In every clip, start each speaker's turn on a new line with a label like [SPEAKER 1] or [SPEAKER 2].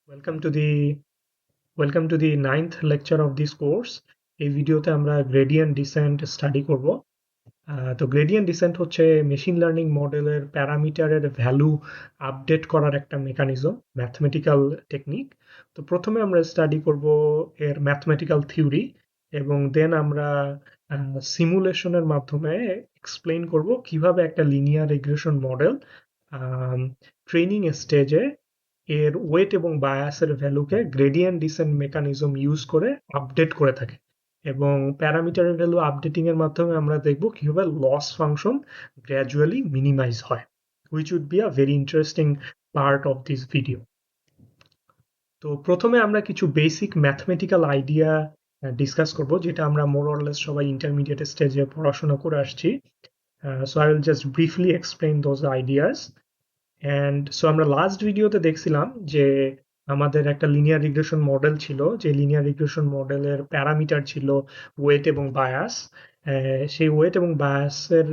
[SPEAKER 1] Welcome to the ninth lecture of this course. এই ভিডিওতে আমরা gradient descent স্টাডি করব। তো gradient descent হচ্ছে মেশিন লার্নিং মডেলের প্যারামিটারের ভ্যালু আপডেট করার একটা মেকানিজম, ম্যাথমেটিক্যাল টেকনিক। তো প্রথমে আমরা স্টাডি করব এর ম্যাথমেটিক্যাল থিওরি এবং দেন আমরা সিমুলেশনের মাধ্যমে এক্সপ্লেইন করব কিভাবে একটা লিনিয়ার রিগ্রেশন মডেল ট্রেনিং স্টেজে এর ওয়েট এবং বায়াসের ভ্যালুকে গ্রেডিয়েন্ট ডিসেন্ট মেকানিজম ইউজ করে আপডেট করে থাকে এবং প্যারামিটারের ভ্যালু আপডেটিং এর মাধ্যমে আমরা দেখব কিভাবে লস ফাংশন গ্র্যাজুয়ালি মিনিমাইজ হয়, which would be a very interesting part of this video. তো প্রথমে আমরা কিছু বেসিক ম্যাথমেটিক্যাল আইডিয়া ডিসকাস করব, যেটা আমরা মোর অর লেস সবাই ইন্টারমিডিয়েট স্টেজে পড়াশোনা করে আসছি। So I will just briefly explain those ideas. And so আমরা লাস্ট ভিডিওতে দেখছিলাম যে আমাদের একটা লিনিয়ার রিগ্রেশন মডেল ছিল, যে লিনিয়ার রিগ্রেশন মডেলের প্যারামিটার ছিল ওয়েট এবং বায়াস। সেই ওয়েট এবং বায়াসের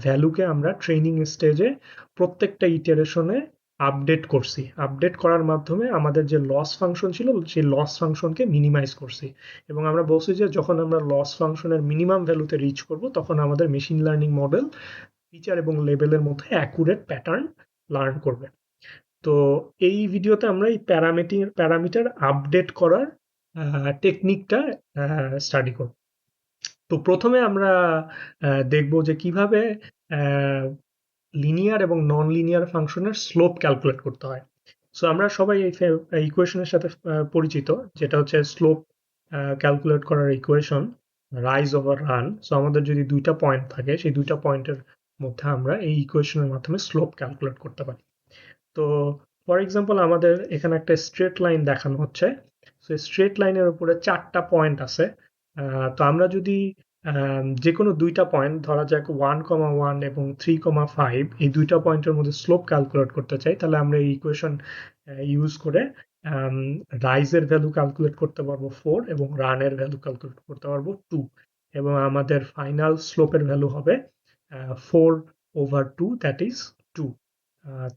[SPEAKER 1] ভ্যালুকে আমরা ট্রেনিং স্টেজে প্রত্যেকটা ইটারেশনে আপডেট করছি। আপডেট করার মাধ্যমে আমাদের যে লস ফাংশন ছিল সেই লস ফাংশনকে মিনিমাইজ করছি এবং আমরা বলছি যে যখন আমরা লস ফাংশনের মিনিমাম ভ্যালুতে রিচ করব তখন আমাদের মেশিন লার্নিং মডেল ফিচার এবং লেভেলের মধ্যে অ্যাকুরেট প্যাটার্ন লার্ন করবে। তো এই ভিডিওতে আমরা এই প্যারামিটার আপডেট করার টেকনিকটা স্টাডি করব। তো প্রথমে আমরা দেখব যে কিভাবে লিনিয়ার এবং নন লিনিয়ার ফাংশনের স্লোপ ক্যালকুলেট করতে হয়। সো আমরা সবাই এই ইকুয়েশনের সাথে পরিচিত, যেটা হচ্ছে স্লোপ ক্যালকুলেট করার equation rise over run. So আমাদের যদি দুইটা পয়েন্ট থাকে, সেই দুইটা পয়েন্টের মধ্যে আমরা এই ইকুয়েশনের মাধ্যমে স্লোপ ক্যালকুলেট করতে পারি। তো ফর এক্সাম্পল আমাদের এখানে একটা স্ট্রেট লাইন দেখানো হচ্ছে। সো স্ট্রেট লাইনের উপরে চারটা পয়েন্ট আছে। তো আমরা যদি যে কোনো দুইটা পয়েন্ট, ধরা যাক 1,1 এবং 3,5, এই দুইটা পয়েন্টের মধ্যে স্লোপ ক্যালকুলেট করতে চাই, তাহলে আমরা এই ইকুয়েশন ইউজ করে রাইজের ভ্যালু ক্যালকুলেট করতে পারবো 4 এবং রানের ভ্যালু ক্যালকুলেট করতে পারবো 2 এবং আমাদের ফাইনাল স্লোপের ভ্যালু হবে 4/2, দ্যাট ইজ 2।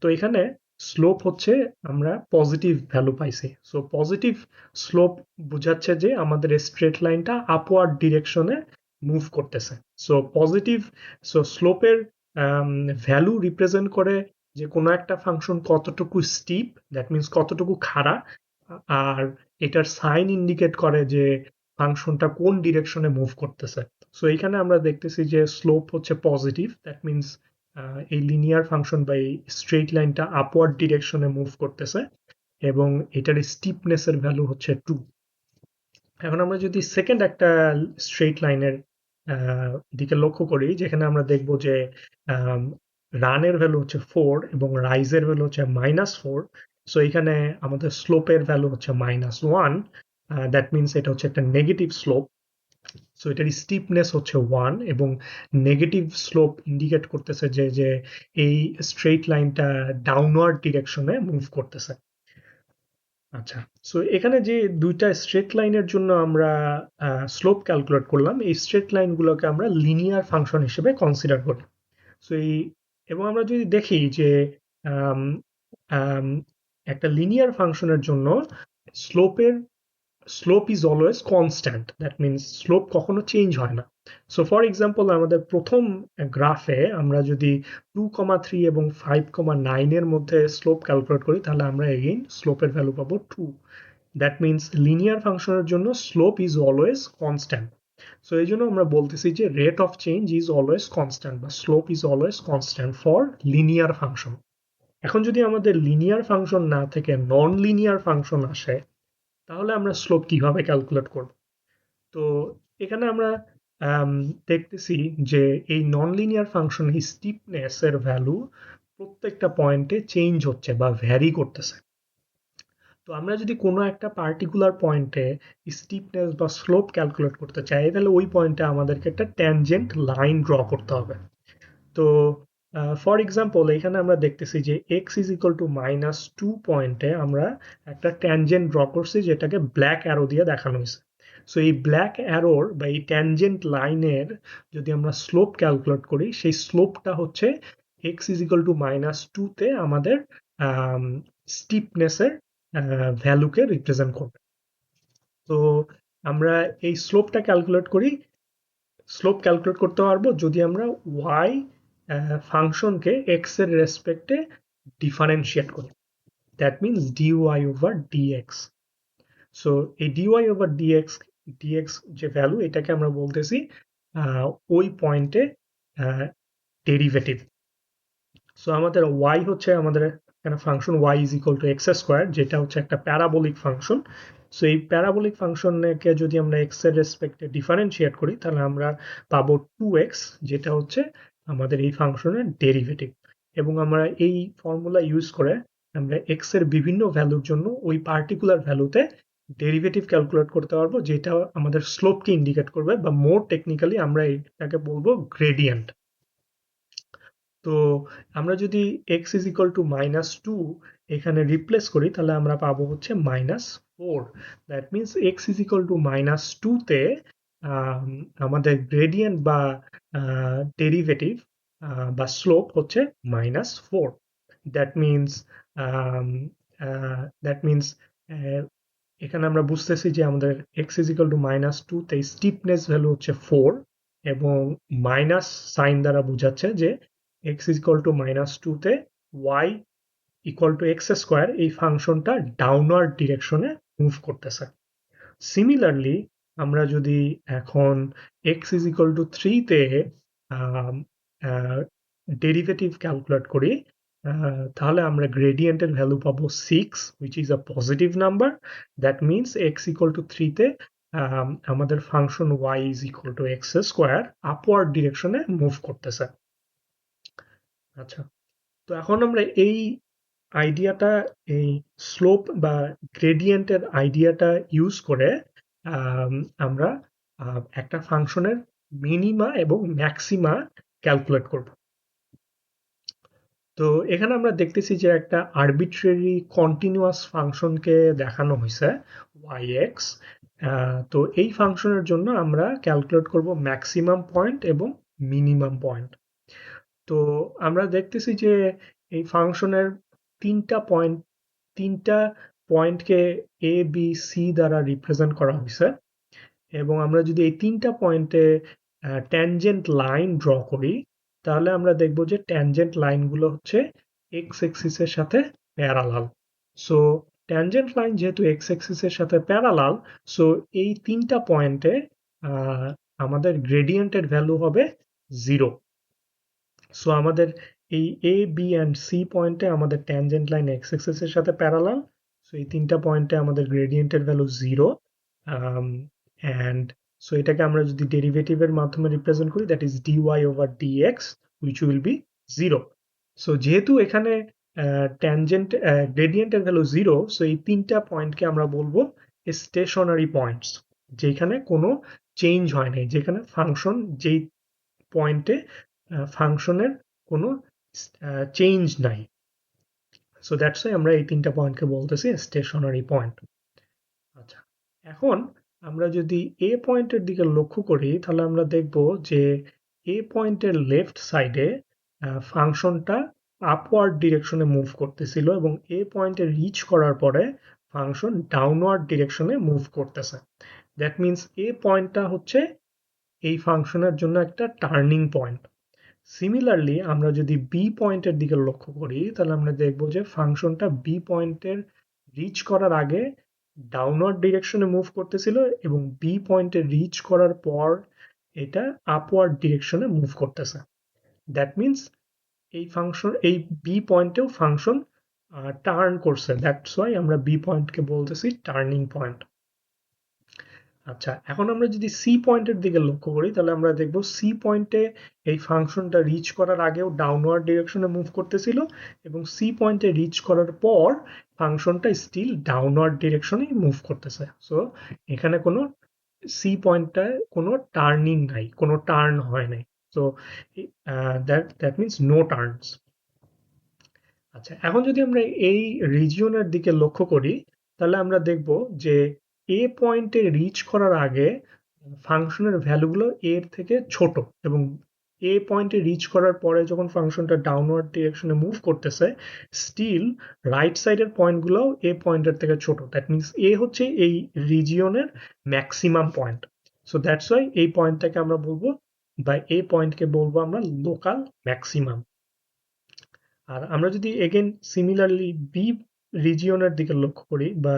[SPEAKER 1] তো এখানে স্লোপ হচ্ছে আমরা পজিটিভ ভ্যালু পাইছি। সো পজিটিভ স্লোপ বোঝাচ্ছে যে আমাদের স্ট্রেট লাইনটা আপওয়ার্ড ডিরেকশনে মুভ করতেছে। সো পজিটিভ, সো স্লোপের ভ্যালু রিপ্রেজেন্ট করে যে কোনো একটা ফাংশন কতটুকু স্টিপ, দ্যাট মিনস কতটুকু খাড়া, আর এটার সাইন ইন্ডিকেট করে যে ফাংশনটা কোন ডিরেকশনে মুভ করতেছে। সো এখানে আমরা দেখতেছি যে স্লোপ হচ্ছে পজিটিভ, দ্যাট মিনস এই লিনিয়ার ফাংশন বা এই স্ট্রেট লাইনটা আপওয়ার্ড ডিরেকশনে মুভ করতেছে এবং এটার স্টিপনেসের ভ্যালু হচ্ছে 2। এখন আমরা যদি সেকেন্ড একটা স্ট্রেট লাইনের দিকে লক্ষ্য করি, যেখানে আমরা দেখব যে রানের ভ্যালু হচ্ছে 4 এবং রাইজের ভ্যালু হচ্ছে -4। সো এখানে আমাদের স্লোপের ভ্যালু হচ্ছে -1, দ্যাট মিনস এটা হচ্ছে একটা নেগেটিভ স্লোপ। সো এটার স্টিপনেস হচ্ছে 1 এবং নেগেটিভ স্লোপ ইন্ডিকেট করতেছে যে যে এই স্ট্রেট লাইনটা ডাউনওয়ার্ড ডিরেকশনে মুভ করতেছে। আচ্ছা, সো এখানে যে দুইটা স্ট্রেট লাইনের জন্য আমরা স্লোপ ক্যালকুলেট করলাম, এই স্ট্রেট লাইনগুলোকে আমরা লিনিয়ার ফাংশন হিসেবে কনসিডার করি। সো এই, এবং আমরা যদি দেখি যে আম, আম, একটা লিনিয়ার ফাংশনের জন্য স্লোপের slope is always constant, that means slope কখনো চেঞ্জ হয় না। সো ফর এক্সাম্পল আমাদের প্রথম গ্রাফে আমরা যদি 2,3 এবং 5,9 এর মধ্যে স্লোপ ক্যালকুলেট করি, তাহলে আমরা এগেইন স্লোপের ভ্যালু পাবো 2। দ্যাট মিনস লিনিয়ার ফাংশনের জন্য slope is always constant. So এই জন্য আমরা বলতেছি যে rate of change is always constant বা slope is always constant for linear function. এখন যদি আমাদের লিনিয়ার ফাংশন না থেকে নন লিনিয়ার ফাংশন আসে, তাহলে আমরা স্লোপ কিভাবে ক্যালকুলেট করব? তো এখানে আমরা আম, দেখতেছি যে এই নন লিনিয়ার ফাংশন স্টিপনেস এর ভ্যালু প্রত্যেকটা পয়েন্টে চেঞ্জ হচ্ছে বা ভ্যারি করতেছে। তো আমরা যদি কোনো একটা পার্টিকুলার পয়েন্টে স্টিপনেস বা স্লোপ ক্যালকুলেট করতে চাই, তাহলে ওই পয়েন্টে আমাদেরকে একটা ট্যানজেন্ট লাইন ড্র করতে হবে। তো ফর এক্সাম্পল এখানে আমরা দেখতেছি যে এক্স ইজ ইকুয়াল টু -2 পয়েন্টে আমরা একটা ট্যানজেন্ট ড্র করছি, যেটাকে ব্ল্যাক অ্যারো দিয়ে দেখানো হয়েছে। সো এই ব্ল্যাক অ্যারোর বা এই ট্যানজেন্ট লাইনের যদি আমরা স্লোপ ক্যালকুলেট করি, সেই স্লোপটা হচ্ছে এক্স ইজ ইকুয়াল টু -2 তে আমাদের স্টিপনেসের ভ্যালুকে রিপ্রেজেন্ট করবে। তো আমরা এই স্লোপটা ক্যালকুলেট করি, স্লোপ ক্যালকুলেট করতে পারবো যদি আমরা ওয়াই ফাংশনকে এক্স এর রেসপেক্টে ডিফারেন্সিয়েট করি, that means d y over d x. So এই ডিওয়াই ওভার ডিএক্স ডিএক্স যে ভ্যালু, এটাকে আমরা বলতেছি ওই পয়েন্টে ডেরিভেটিভ। সো আমাদের ওয়াই হচ্ছে আমাদের এখানে function Y is equal to X square, যেটা হচ্ছে একটা প্যারাবোলিক ফাংশন। সো এই প্যারাবোলিক ফাংশনকে যদি আমরা এক্স এর রেসপেক্টে ডিফারেন্সিয়েট করি তাহলে আমরা পাবো 2x, যেটা হচ্ছে আমাদের এই ফাংশনের ডেরিভেটিভ। এবং আমরা এই ফর্মুলা ইউজ করে আমরা এক্স এর বিভিন্ন ভ্যালুর জন্য ওই পার্টিকুলার ভ্যালুতে ডেরিভেটিভ ক্যালকুলেট করতে পারবো, যেটা আমাদের স্লোপকে ইন্ডিকেট করবে, বা মোর টেকনিক্যালি আমরা এটাকে বলবো গ্রেডিয়েন্ট। তো আমরা যদি x ইজ ইকুয়াল টু -2 এখানে রিপ্লেস করি তাহলে আমরা পাবো হচ্ছে -4। That means x is equal two -2 তে আমাদের গ্রেডিয়েন্ট বা ডেরিভেটিভ বা স্লোপ হচ্ছে -4। দ্যাট মিনস দ্যাট মিনস এখানে আমরা বুঝতেছি যে আমাদের x ইজ ইকুয়াল টু -2 তে স্টিপনেস ভ্যালু হচ্ছে 4, এবং মাইনাস সাইন দ্বারা বোঝাচ্ছে যে x is equal to -2 তে y equal to x square এই ফাংশনটা ডাউনওয়ার্ড ডিরেকশনে মুভ করতেছে। সিমিলারলি আমরা যদি এখন x is equal to 3 তে ডেরিভেটিভ ক্যালকুলেট করি তাহলে আমরা গ্রেডিয়েন্টের ভ্যালু পাবো 6, which is a positive number. That means x equal to 3 তে আমাদের function y is equal to x square upward ডিরেকশনে মুভ করতেছে। আচ্ছা, তো এখন আমরা এই আইডিয়াটা, এই স্লোপ বা গ্রেডিয়েন্টের আইডিয়াটা ইউজ করে আমরা একটা ফাংশনের মিনিমা এবং ম্যাক্সিমা ক্যালকুলেট করব। তো এখানে আমরা দেখতেছি যে একটা আরবিট্রারি কন্টিনিউয়াস ফাংশনকে দেখানো হয়েছে yx। তো এই ফাংশনের জন্য আমরা ক্যালকুলেট করব ম্যাক্সিমাম পয়েন্ট এবং মিনিমাম পয়েন্ট। তো আমরা দেখতেছি যে এই ফাংশনের তিনটা পয়েন্টকে এ বি সি দ্বারা রিপ্রেজেন্ট করা হয়েছে, এবং আমরা যদি এই তিনটা পয়েন্টে ট্যানজেন্ট লাইন ড্র করি তাহলে আমরা দেখব যে ট্যানজেন্ট লাইনগুলো হচ্ছে এক্স এক্সিসের সাথে প্যারালাল। সো ট্যানজেন্ট লাইন যেহেতু এক্স এক্সিসের সাথে প্যারালাল, সো এই তিনটা পয়েন্টে আমাদের গ্রেডিয়েন্টের ভ্যালু হবে 0। সো আমাদের এই এ বি অ্যান্ড সি পয়েন্টে আমাদের ট্যানজেন্ট লাইন এক্স এক্সিস এর সাথে প্যারালাল। সো এই তিনটা পয়েন্টে আমাদের গ্রেডিয়েন্টের ভ্যালু 0। অ্যান্ড সো এটাকে আমরা যদি ডেরিভেটিভের মাধ্যমে রিপ্রেজেন্ট করি, that is d y over d x, which will be 0। So যেহেতু এখানে ট্যানজেন্ট গ্রেডিয়েন্টের ভ্যালু 0, সো এই তিনটা পয়েন্টকে আমরা বলবো স্টেশনারি পয়েন্টস, যেখানে কোনো চেঞ্জ হয় নাই, যেখানে ফাংশন যেই পয়েন্টে ফাংশনের কোনো চেঞ্জ নাই। সো দ্যাটস ওয়াই আমরা এই তিনটা পয়েন্টকে বলতেছি স্টেশনারি পয়েন্ট। আচ্ছা, এখন আমরা যদি এ পয়েন্টের দিকে লক্ষ্য করি তাহলে আমরা দেখব যে এ পয়েন্টের লেফট সাইডে ফাংশনটা আপওয়ার্ড ডিরেকশনে মুভ করতেছিল, এবং এ পয়েন্টে রিচ করার পরে ফাংশন ডাউনওয়ার্ড ডিরেকশনে মুভ করতেছে। দ্যাট মিনস এ পয়েন্টটা হচ্ছে এই ফাংশনের জন্য একটা টার্নিং পয়েন্ট। সিমিলারলি আমরা যদি বি পয়েন্টের দিকে লক্ষ্য করি তাহলে আমরা দেখব যে ফাংশনটা বি পয়েন্টের রিচ করার আগে ডাউনওয়ার্ড ডিরেকশনে মুভ করতেছিল, এবং বি পয়েন্টে রিচ করার পর এটা আপওয়ার্ড ডিরেকশনে মুভ করতেছে। দ্যাট মিনস এই বি পয়েন্টেও ফাংশন টার্ন করছে, দ্যাটস ওয়াই আমরা বি পয়েন্টকে বলতেছি টার্নিং পয়েন্ট। আচ্ছা, এখন আমরা যদি সি পয়েন্টের দিকে লক্ষ্য করি তাহলে আমরা দেখব সি পয়েন্টে এই ফাংশনটা রিচ করার আগেও ডাউনওয়ার্ড ডিরেকশনে মুভ করতেছিল, এবং সি পয়েন্টে রিচ করার পর ফাংশনটা স্টিল ডাউনওয়ার্ড ডিরেকশনেই মুভ করতেছে। সো এখানে কোনো সি পয়েন্টটা কোনো টার্নিং নাই, কোনো টার্ন হয় নাই। So that means no turns. আচ্ছা, এখন যদি আমরা এই রিজিয়নের দিকে লক্ষ্য করি তাহলে আমরা দেখব যে এ পয়েন্টে রিচ করার আগে ফাংশনের ভ্যালুগুলো এর থেকে ছোট, এবং এ পয়েন্টে রিচ করার পরে যখন ফাংশনটা ডাউনওয়ার্ড ডিরেকশনে মুভ করতেছে, স্টিল রাইট সাইডের পয়েন্টগুলোও এ পয়েন্টের থেকে ছোট। দ্যাট মিনস এ হচ্ছে এই রিজিয়নের maximum point. So that's why এই পয়েন্টটাকে আমরা বলবো, বা এই পয়েন্টকে বলবো আমরা লোকাল ম্যাক্সিমাম। আর আমরা যদি এগেন সিমিলারলি বি রিজিয়নের দিকে লক্ষ্য করি, বা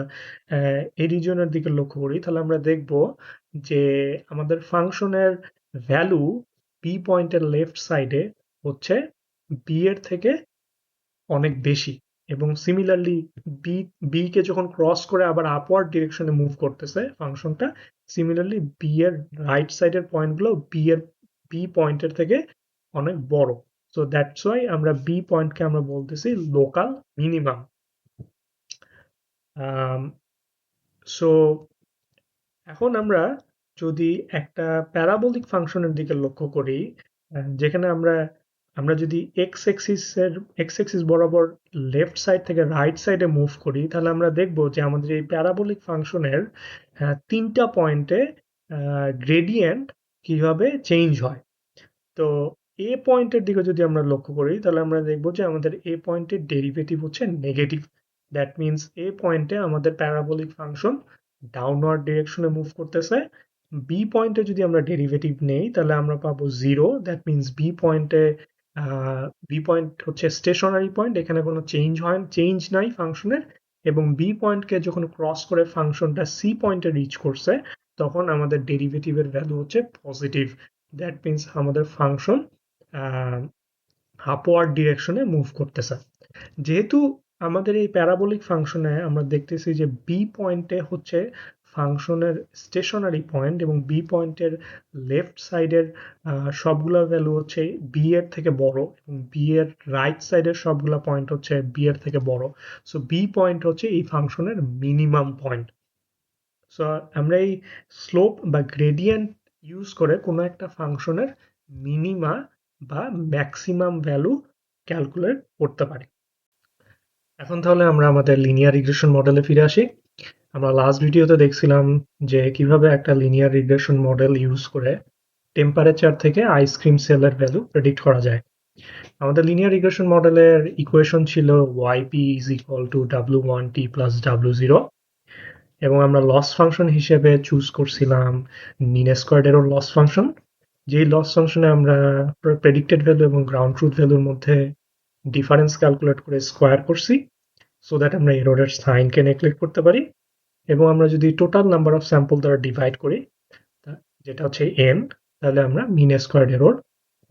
[SPEAKER 1] এই রিজিয়নের দিকে লক্ষ্য করি, তাহলে আমরা দেখব যে আমাদের ফাংশনের ভ্যালু বি পয়েন্টের লেফট সাইডে হচ্ছে বি এর থেকে অনেক বেশি, এবং সিমিলারলি বি বি কে যখন ক্রস করে আবার আপওয়ার্ড ডিরেকশনে মুভ করতেছে ফাংশনটা, সিমিলারলি বি এর রাইট সাইডের পয়েন্টগুলো বি পয়েন্টের থেকে অনেক বড়। সো দ্যাটস ওয়াই আমরা বি পয়েন্টকে আমরা বলতেছি লোকাল মিনিমাম। সো এখন আমরা যদি একটা প্যারাবোলিক ফাংশনের দিকে লক্ষ্য করি, যেখানে আমরা যদি এক্স এক্সিস বরাবর লেফট সাইড থেকে রাইট সাইডে মুভ করি, তাহলে আমরা দেখব যে আমাদের এই প্যারাবোলিক ফাংশনের 3টা পয়েন্টে গ্রেডিয়েন্ট কিভাবে চেঞ্জ হয়। তো এ পয়েন্টের দিকে যদি আমরা লক্ষ্য করি, তাহলে আমরা দেখব যে আমাদের এ পয়েন্টের ডেরিভেটিভ হচ্ছে নেগেটিভ। দ্যাট মিনস এ পয়েন্টে আমাদের প্যারাবোলিক ফাংশন ডাউনওয়ার্ড ডিরেকশনে মুভ করতেছে। বি পয়েন্টে যদি আমরা ডেরিভেটিভ নেই, তাহলে আমরা পাবো 0। দ্যাট মিনস বি পয়েন্ট হচ্ছে স্টেশনারি পয়েন্ট, এখানে কোনো চেঞ্জ নাই ফাংশনের। এবং বি পয়েন্টকে যখন ক্রস করে ফাংশনটা সি পয়েন্টে রিচ করছে, তখন আমাদের ডেরিভেটিভের ভ্যালু হচ্ছে পজিটিভ। দ্যাট মিনস আমাদের ফাংশন আপওয়ার্ড ডিরেকশনে মুভ করতেছে। যেহেতু আমাদের এই প্যারাবোলিক ফাংশনে আমরা দেখতেছি যে বি পয়েন্টে হচ্ছে ফাংশনের স্টেশনারি পয়েন্ট, এবং বি পয়েন্টের লেফট সাইডের সবগুলো ভ্যালু হচ্ছে বি এর থেকে বড়, এবং বি এর রাইট সাইডের সবগুলো পয়েন্ট হচ্ছে বি এর থেকে বড়। সো বি পয়েন্ট হচ্ছে এই ফাংশনের মিনিমাম পয়েন্ট। সো আমরা এই স্লোপ বা গ্রেডিয়েন্ট ইউজ করে কোনো একটা ফাংশনের মিনিমা বা ম্যাক্সিমাম ভ্যালু ক্যালকুলেট করতে পারি। এখন তাহলে আমরা আমাদের লিনিয়ার রিগ্রেশন মডেলে ফিরে আসি। আমরা লাস্ট ভিডিওতে দেখছিলাম যে কিভাবে একটা লিনিয়ার রিগ্রেশন মডেল ইউজ করে টেম্পারেচার থেকে আইসক্রিম সেলের ভ্যালু প্রেডিক্ট করা যায়। আমাদের লিনিয়ার রিগ্রেশন মডেলের ইকুয়েশন ছিল yp is equal to w1t plus w0, এবং আমরা লস ফাংশন হিসেবে চুজ করছিলাম মিন স্কোয়ার্ড এরর লস ফাংশন, যেই লস ফাংশনে আমরা প্রেডিক্টেড ভ্যালু এবং গ্রাউন্ড ট্রুথ ভ্যালুর মধ্যে ডিফারেন্স ক্যালকুলেট করে স্কোয়ার করছি, সো দ্যাট আমরা এররের সাইনকে নেগলেক্ট করতে পারি। এবং আমরা যদি টোটাল নাম্বার অফ স্যাম্পল দ্বারা ডিভাইড করি, যেটা হচ্ছে n, তাহলে আমরা মিন স্কোয়ার্ড এরর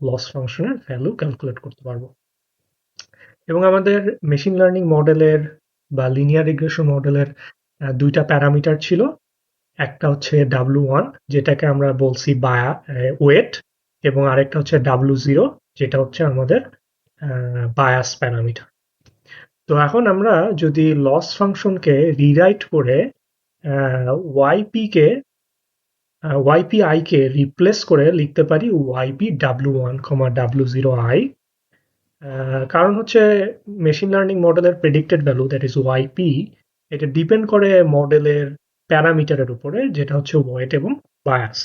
[SPEAKER 1] লস ফাংশনের ভ্যালু ক্যালকুলেট করতে পারবো। এবং আমাদের মেশিন লার্নিং মডেলের বা লিনিয়ার রিগ্রেশন মডেলের দুইটা প্যারামিটার ছিল। একটা হচ্ছে W1, যেটাকে আমরা বলছি ওয়েট, এবং আরেকটা হচ্ছে W0, যেটা হচ্ছে আমাদের বায়াস প্যারামিটার। তো এখন আমরা যদি লস ফাংশনকে রিরাইট করে ypi কে রিপ্লেস করে লিখতে পারি yp w1, w0i। কারণ হচ্ছে মেশিন লার্নিং মডেলের predicted value, that is yp, এটা ডিপেন্ড করে মডেলের প্যারামিটারের উপরে, যেটা হচ্ছে ওয়েট এবং bias.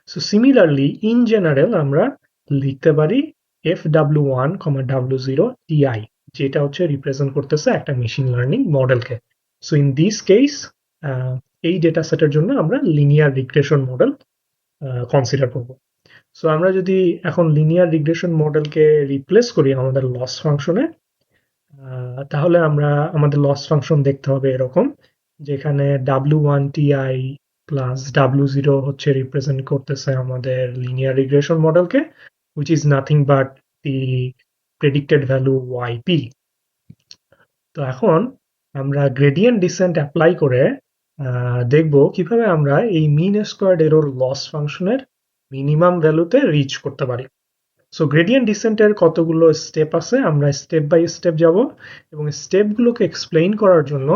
[SPEAKER 1] So similarly in general আমরা লিখতে পারি fw1, w0ti, যেটা হচ্ছে রিপ্রেজেন্ট করতেছে একটা মেশিন লার্নিং মডেলকে। সো ইন দিস কেস এই ডেটা সেটের জন্য আমরা লিনিয়ার রিগ্রেশন মডেল কনসিডার করব। সো আমরা যদি এখন লিনিয়ার রিগ্রেশন মডেলকে রিপ্লেস করি আমাদের লস ফাংশনে, তাহলে আমরা আমাদের লস ফাংশন দেখতে হবে এরকম, যেখানে w1ti প্লাস w0 হচ্ছে রিপ্রেজেন্ট করতেছে আমাদের লিনিয়ার রিগ্রেশন মডেলকে, which is nothing but the predicted value yp। তো এখন আমরা গ্রেডিয়েন্ট ডিসেন্ট অ্যাপ্লাই করে দেখব কিভাবে আমরা এই মিন স্কোয়ার্ড এরর লস ফাংশনের মিনিমাম ভ্যালুতে রিচ করতে পারি। সো গ্রেডিয়েন্ট ডিসেন্টের কতগুলো স্টেপ আছে, আমরা স্টেপ বাই স্টেপ যাব, এবং স্টেপগুলোকে এক্সপ্লেইন করার জন্য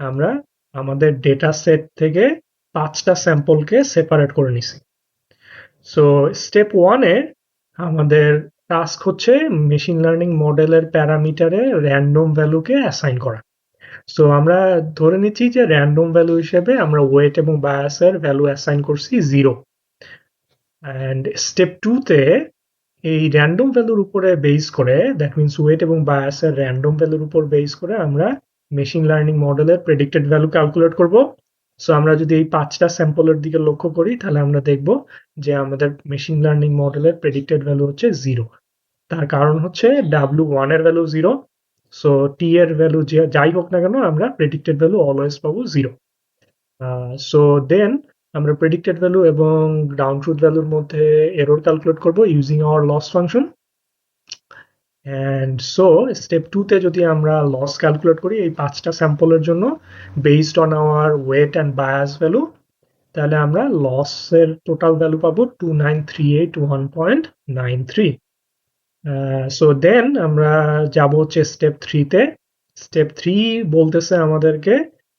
[SPEAKER 1] আমরা আমাদের ডেটা সেট থেকে 5টা স্যাম্পলকে সেপারেট করে নিছি। সো স্টেপ 1-এ আমাদের টাস্ক হচ্ছে মেশিন লার্নিং মডেলের প্যারামিটারে র্যান্ডম ভ্যালুকে অ্যাসাইন করা। সো আমরা ধরে নিচ্ছি যে র্যান্ডম ভ্যালু হিসেবে আমরা ওয়েট এবং বায়াসের ভ্যালু অ্যাসাইন করছি 0। অ্যান্ড স্টেপ 2-তে এই র্যান্ডম ভ্যালুর উপরে বেস করে, দ্যাট মিনস ওয়েট এবং বায়াসের র্যান্ডম ভ্যালুর উপর বেস করে আমরা মেশিন লার্নিং মডেলের প্রেডিক্টেড ভ্যালু ক্যালকুলেট করব। সো আমরা যদি এই 5টা স্যাম্পলের দিকে লক্ষ্য করি তাহলে আমরা দেখব যে আমাদের মেশিন লার্নিং মডেলের প্রেডিক্টেড ভ্যালু হচ্ছে 0। তার কারণ হচ্ছে W1 এর ভ্যালু 0। সো T এর ভ্যালু যাই হোক না কেন আমরা প্রেডিক্টেড ভ্যালু অলওয়েজ পাবো 0। সো দেন আমরা প্রেডিক্টেড ভ্যালু এবং গ্রাউন্ড ট্রুথ ভ্যালুর মধ্যে এরর ক্যালকুলেট করব using our loss function. And so step 2 তে যদি আমরা লস ক্যালকুলেট করি এই 5টা স্যাম্পলের জন্য based on our weight and bias value, তাহলে আমরা লসের টোটাল ভ্যালু পাবো 2938.1.93। সো দেন আমরা যাব হচ্ছে স্টেপ 3 তে। স্টেপ 3 বলতেছে আমাদেরকে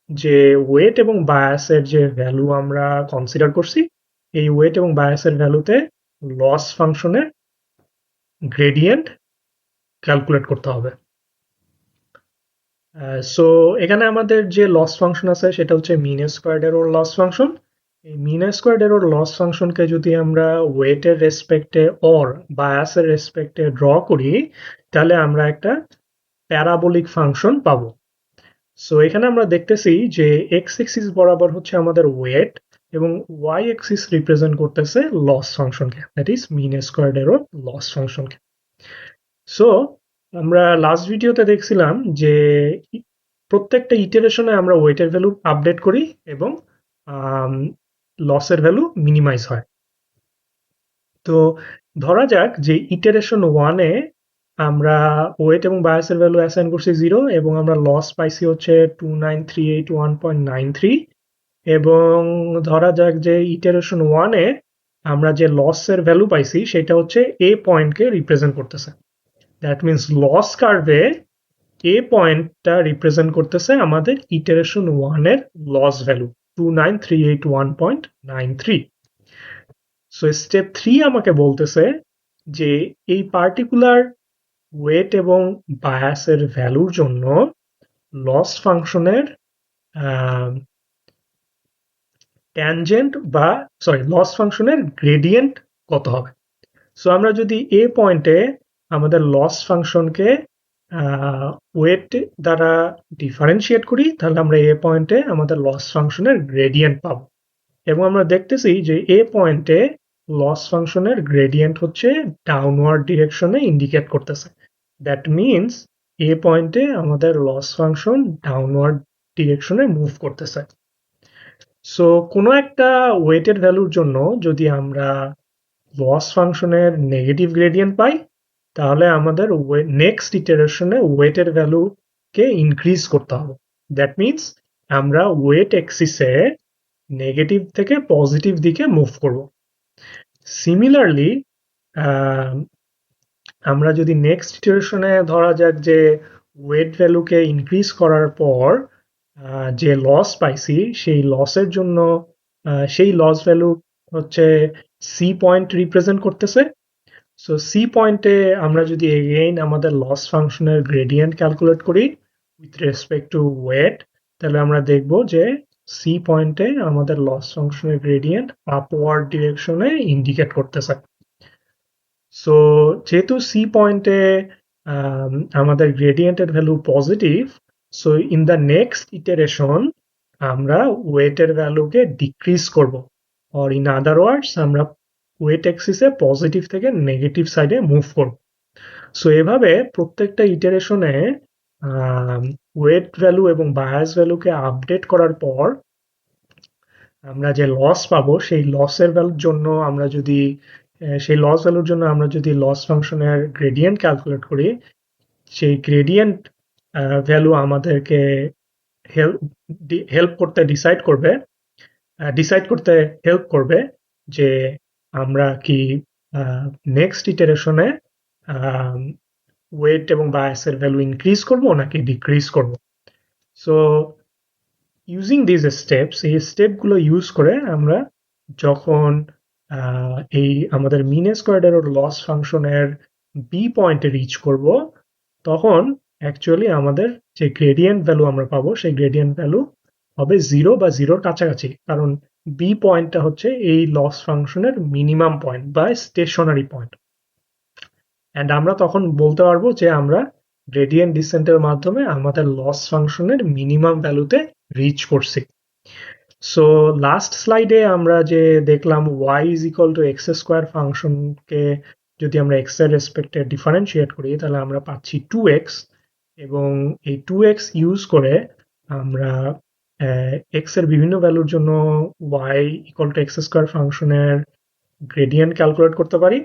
[SPEAKER 1] যে ওয়েট এবং বায়াসের যে ভ্যালু আমরা কনসিডার করছি, এই ওয়েট এবং বায়াসের ভ্যালুতে লস ফাংশনের গ্রেডিয়েন্ট ক্যালকুলেট করতে হবে। সো এখানে আমাদের যে লস ফাংশন আছে সেটা হচ্ছে মিন স্কোয়ার্ড এরর লস ফাংশন। এই মিন স্কোয়ার্ড এরর লস ফাংশনকে যদি আমরা ওয়েটের রেসপেক্টে অর বায়াসের রেসপেক্টে ড্র করি তাহলে আমরা একটা প্যারাবোলিক ফাংশন পাবো। সো এখানে আমরা দেখতেছি যে এক্স এক্সিস বরাবর হচ্ছে আমাদের ওয়েট এবং ওয়াই এক্সিস রিপ্রেজেন্ট করতেছে লস ফাংশনকে, that is mean squared error loss ফাংশনকে। সো আমরা লাস্ট ভিডিওতে দেখছিলাম যে প্রত্যেকটা ইটারেশনে আমরা ওয়েটের ভ্যালু আপডেট করি এবং লসের ভ্যালু মিনিমাইজ হয়। তো ধরা যাক যে ইটারেশন 1-এ আমরা ওয়েট এবং বায়াসের ভ্যালু অ্যাসাইন করছি 0 এবং আমরা লস পাইছি হচ্ছে 2938.1.93। এবং ধরা যাক যে ইটারেশন 1-এ আমরা যে লসের ভ্যালু পাইছি সেটা হচ্ছে এ পয়েন্টকে রিপ্রেজেন্ট করতেছে। দ্যাট মিনস লস কার্ভে এ পয়েন্টটা রিপ্রেজেন্ট করতেছে আমাদের ইটারেশন 1-এর লস ভ্যালু 2938.1.93। সো স্টেপ 3 আমাকে বলতেছে যে এই পার্টিকুলার ওয়েট এবং বায়াসের ভ্যালুর জন্য লস ফাংশনের ট্যানজেন্ট বা লস ফাংশনের গ্রেডিয়েন্ট কত হবে। সো আমরা যদি এ পয়েন্টে আমাদের লস ফাংশনকে ওয়েট দ্বারা ডিফারেন্সিয়েট করি তাহলে আমরা এ পয়েন্টে আমাদের লস ফাংশনের গ্রেডিয়েন্ট পাবো এবং আমরা দেখতেছি যে এ পয়েন্টে লস ফাংশনের গ্রেডিয়েন্ট হচ্ছে ডাউনওয়ার্ড ডিরেকশনে ইন্ডিকেট করতেছে। দ্যাট মিনস এ পয়েন্টে আমাদের লস ফাংশন ডাউনওয়ার্ড ডিরেকশনে মুভ করতেছে। সো কোনো একটা ওয়েটের ভ্যালুর জন্য যদি আমরা লস ফাংশনের নেগেটিভ গ্রেডিয়েন্ট পাই তাহলে আমাদের নেক্সট ইটারেশনে ওয়েটের ভ্যালুকে ইনক্রিজ করতে হবে। দ্যাট মিনস আমরা ওয়েট এক্সিসে নেগেটিভ থেকে পজিটিভ দিকে মুভ করব। সিমিলারলি আমরা যদি নেক্সট ইটারেশনে ধরা যাক যে ওয়েট ভ্যালুকে ইনক্রিজ করার পর যে লস পাইছি সেই লসের জন্য সেই লস ভ্যালু হচ্ছে সি পয়েন্ট রিপ্রেজেন্ট করতেছে। সো সি পয়েন্টে আমরা যদি এগেইন আমাদের লস ফাংশনের গ্রেডিয়েন্ট ক্যালকুলেট করি উইথ রেসপেক্ট টু ওয়েট তাহলে আমরা দেখব যে সি পয়েন্টে আমাদের লস ফাংশনের গ্রেডিয়েন্ট আপওয়ার্ড ডিরেকশনে ইন্ডিকেট করতেছে। সো যেহেতু সি পয়েন্টে আমাদের গ্রেডিয়েন্টের value positive, so in the next iteration আমরা ওয়েটের ভ্যালুকে ডিক্রিজ করব, অর ইন আদার ওয়ার্ডস আমরা ওয়েট এক্সিসে পজিটিভ থেকে নেগেটিভ সাইডে মুভ করব। সো এভাবে প্রত্যেকটা ইটারেশনে ওয়েট ভ্যালু এবং বায়াস ভ্যালুকে আপডেট করার পর আমরা যে লস পাবো সেই লসের ভ্যালুর জন্য আমরা যদি লস ফাংশনের গ্রেডিয়েন্ট ক্যালকুলেট করি সেই গ্রেডিয়েন্ট ভ্যালু আমাদেরকে হেল্প করতে হেল্প করবে যে আমরা কি নেক্সট ইটারেশনে ওয়েট এবং বায়াসের ভ্যালু ইনক্রিজ করব নাকি ডিক্রিজ করব। সো ইউজিং দিস স্টেপস, এই স্টেপগুলো ইউজ করে আমরা যখন এই আমাদের মিন স্কোয়ার্ড এরর লস ফাংশনের বি পয়েন্টে রিচ করব তখন অ্যাকচুয়ালি আমাদের যে গ্রেডিয়েন্ট ভ্যালু আমরা পাবো সেই গ্রেডিয়েন্ট ভ্যালু হবে 0 বা 0-র কাছাকাছি, কারণ বি পয়েন্টটা হচ্ছে এই লস ফাংশনের মিনিমাম পয়েন্ট বা স্টেশনারি পয়েন্ট। অ্যান্ড আমরা তখন বলতে পারবো যে আমরা গ্রেডিয়েন্ট ডিসেন্টের মাধ্যমে আমাদের লস ফাংশনের মিনিমাম ভ্যালুতে রিচ করছি। সো লাস্ট স্লাইডে আমরা যে দেখলাম y is equal to X square ফাংশনকে যদি আমরা x এর রেসপেক্টে ডিফারেন্সিয়েট করি তাহলে আমরা পাচ্ছি 2x, এবং এই 2x ইউজ করে আমরা x এর বিভিন্ন ভ্যালুর জন্য y equal to X square ফাংশনের গ্রেডিয়েন্ট ক্যালকুলেট করতে পারি।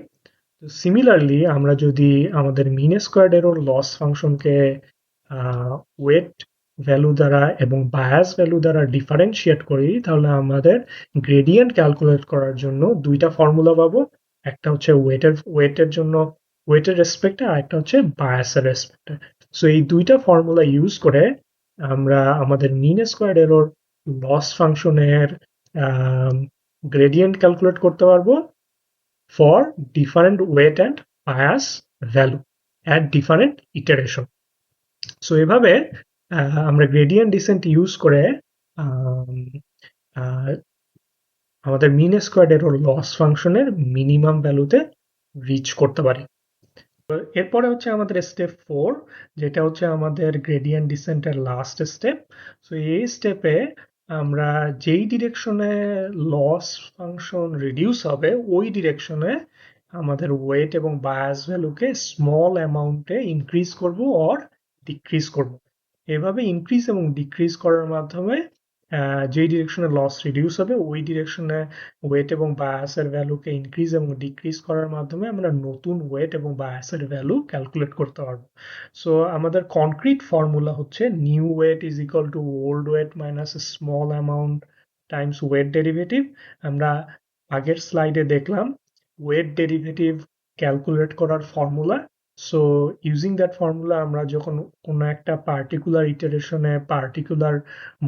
[SPEAKER 1] সিমিলারলি আমরা যদি আমাদের মিন স্কোয়ার্ড এরর লস ফাংশনকে ওয়েট ভ্যালু দ্বারা এবং বায়াস ভ্যালু দ্বারা ডিফারেন্সিয়েট করি তাহলে আমাদের গ্রেডিয়েন্ট ক্যালকুলেট করার জন্য দুইটা ফর্মুলা পাবো। একটা হচ্ছে ওয়েটের জন্য ওয়েটের রেসপেক্টে, আর একটা হচ্ছে বায়াসের রেসপেক্টে। সো এই দুইটা ফর্মুলা ইউজ করে আমরা আমাদের মিন স্কোয়ার্ড এরর লস ফাংশনের গ্রেডিয়েন্ট ক্যালকুলেট করতে পারবো for different weight and bias value at different iteration. So এভাবে আমরা gradient descent ইউজ করে আমাদের মিন স্কোয়ার্ড এরর লস ফাংশনের মিনিমাম ভ্যালুতে রিচ করতে পারি। এরপরে হচ্ছে আমাদের স্টেপ 4, যেটা হচ্ছে আমাদের গ্রেডিয়েন্ট ডিসেন্টের লাস্ট স্টেপ। সো এই স্টেপে আমরা যেই ডিরেকশনে লস ফাংশন রিডিউস হবে ওই ডিরেকশনে আমাদের ওয়েট এবং বায়াস ভ্যালুকে স্মল অ্যামাউন্টে ইনক্রিজ করব অর ডিক্রিজ করব। এভাবে ইনক্রিজ এবং ডিক্রিজ করার মাধ্যমে যেই ডিরেকশনে লস রিডিউস হবে ওই ডিরেকশনে ওয়েট এবং বায়াসের ভ্যালুকে ইনক্রিজ এবং ডিক্রিজ করার মাধ্যমে আমরা নতুন ওয়েট এবং বায়াসের ভ্যালু ক্যালকুলেট করতে পারবো। সো আমাদের কনক্রিট ফর্মুলা হচ্ছে new weight is equal to old weight minus small amount times weight derivative. আমরা আগের স্লাইডে দেখলাম ওয়েট ডেরিভেটিভ ক্যালকুলেট করার formula. So using that formula আমরা যখন কোনো একটা পার্টিকুলার ইটারেশনে পার্টিকুলার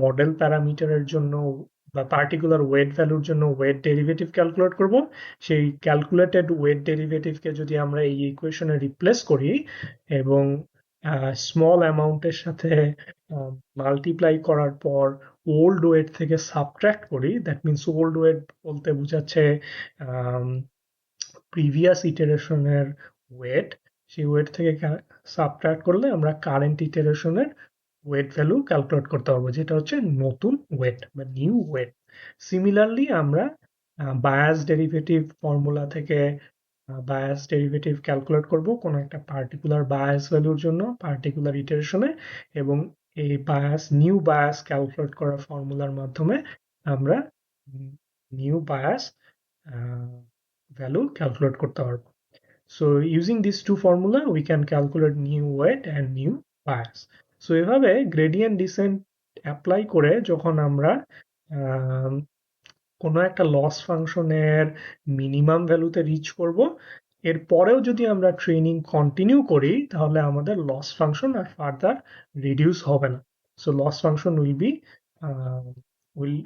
[SPEAKER 1] মডেল প্যারামিটারের জন্য বা পার্টিকুলার ওয়েট ভ্যালুর জন্য ওয়েট ডেরিভেটিভ ক্যালকুলেট করব, সেই ক্যালকুলেটেড ওয়েট ডেরিভেটিভকে যদি আমরা এই ইকুয়েশনে রিপ্লেস করি এবং স্মল অ্যামাউন্টের সাথে মাল্টিপ্লাই করার পর ওল্ড ওয়েট থেকে সাবট্রাক্ট করি, দ্যাট মিনস ওল্ড ওয়েট বলতে বোঝাচ্ছে প্রিভিয়াস ইটারেশনের ওয়েট, সেই ওয়েট থেকে সাবট্রাক্ট করলে আমরা কারেন্ট ইটারেশনের ওয়েট ভ্যালু ক্যালকুলেট করতে পারবো, যেটা হচ্ছে নতুন ওয়েট বা নিউ ওয়েট। সিমিলারলি আমরা বায়াস ডেরিভেটিভ ফর্মুলা থেকে বায়াস ডেরিভেটিভ ক্যালকুলেট করব কোনো একটা পার্টিকুলার বায়াস ভ্যালুর জন্য পার্টিকুলার ইটারেশনে, এবং এই নিউ বায়াস ক্যালকুলেট করার ফর্মুলার মাধ্যমে আমরা নিউ বায়াস value calculate করতে পারবো। So using these two formula we can calculate new weight and new bias. So এভাবে gradient descent apply করে যখন আমরা কোনো একটা লস ফাংশনের মিনিমাম ভ্যালুতে রিচ করব, এর পরেও যদি আমরা ট্রেনিং কন্টিনিউ করি তাহলে আমাদের লস ফাংশন আর ফার্দার রিডিউস হবে না। So loss function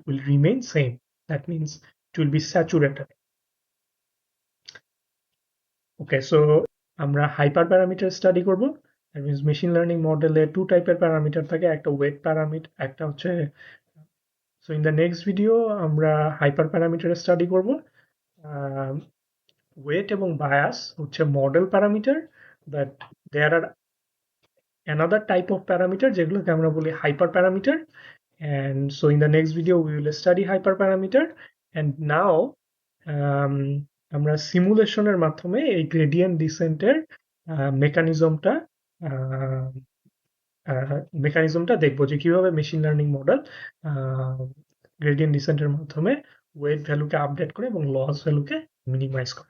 [SPEAKER 1] will remain same. That means it will be saturated. Okay, so আমরা হাইপার প্যারামিটার স্টাডি করব। দ্যাট মিনস মেশিন লার্নিং মডেলে টু টাইপের প্যারামিটার থাকে, একটা ওয়েট প্যারামিটার, একটা হচ্ছে। So in the next video আমরা হাইপার প্যারামিটার স্টাডি করব। ওয়েট এবং বায়াস হচ্ছে model parameter, but there are another type of parameter যেগুলোকে আমরা বলি hyper parameter. And so in the next video we will study hyperparameter, and now আমরা সিমুলেশনের মাধ্যমে এই গ্রেডিয়েন্ট ডিসেন্টের মেকানিজমটা দেখবো যে কিভাবে মেশিন লার্নিং মডেল গ্রেডিয়েন্ট ডিসেন্টের মাধ্যমে ওয়েট ভ্যালুকে আপডেট করে এবং লস ভ্যালুকে মিনিমাইজ করে।